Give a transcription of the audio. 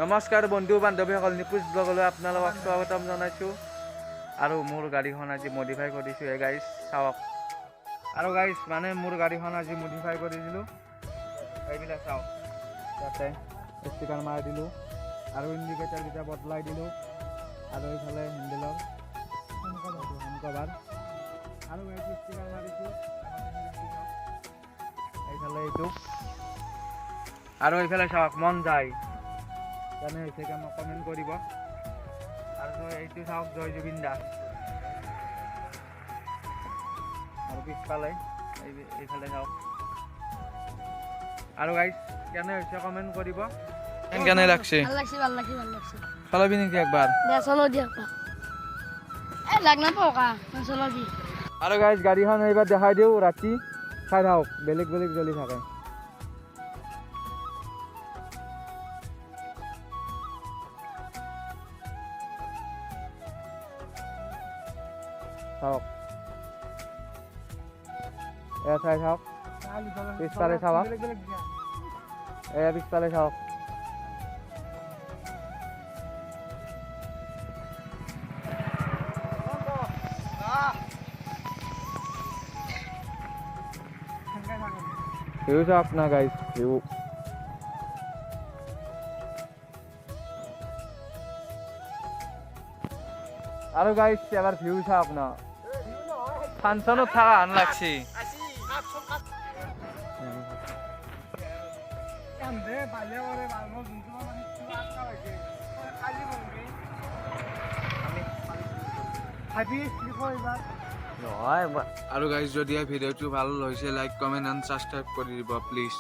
নমস্কাৰ বন্ধু বান্ধৱীসকল, নিপুজ ব্লগলৈ আপোনালোকক স্বাগতম জনাইছোঁ। আৰু মোৰ গাড়ীখন আজি মডিফাই কৰিছোঁ গাইজ চাওক। আৰু গাইজ মানে মোৰ গাড়ীখন আজি মডিফাই কৰিছিলোঁ, এইবিলাক চাওক। ইয়াতে ষ্টিকাৰ মাৰি দিলোঁ আৰু ইণ্ডিকেটাৰকেইটা বদলাই দিলোঁ আৰু এইফালে হেণ্ডেলৰ কভাৰ আৰু এইটো ষ্টিকাৰ মাৰিছোঁ। এইফালে এইটো আৰু এইফালে চাওক, মন যায় জানে হৈছে মোক কমেণ্ট কৰিব। আৰু এইটো চাওক, জয় জুবিন দা। আৰু পিছফালে এইফালে চাওক। আৰু গাইজ কেনে হৈছে কমেণ্ট কৰিব। কেনে লাগছে? ভাল লাগছে। চলাবি নেকি একবাৰ? চলো দিয়া লাগ নাপাওঁ কা চলো দি। আৰু গাইজ গাড়ীখন এইবাৰ দেখাই দিওঁ, ৰাতি চাই থাকক, বেলেগ বেলেগ জ্বলি থাকে। চাওক এয়া চাই চাওক, পিছফালে চাওক, এয়া পিছফালে চাওক। ভিউ চাওক না গাইজ, ভিউ। আৰু গাইজ এবাৰ ভিউ চাওক না, ফাংচনত থাকা আন লাগছি। আৰু গাইজ যদি ভিডিঅ'টো ভাল হৈছে, লাইক কমেণ্ট এণ্ড ছাবস্ক্ৰাইব কৰি দিব প্লিজ।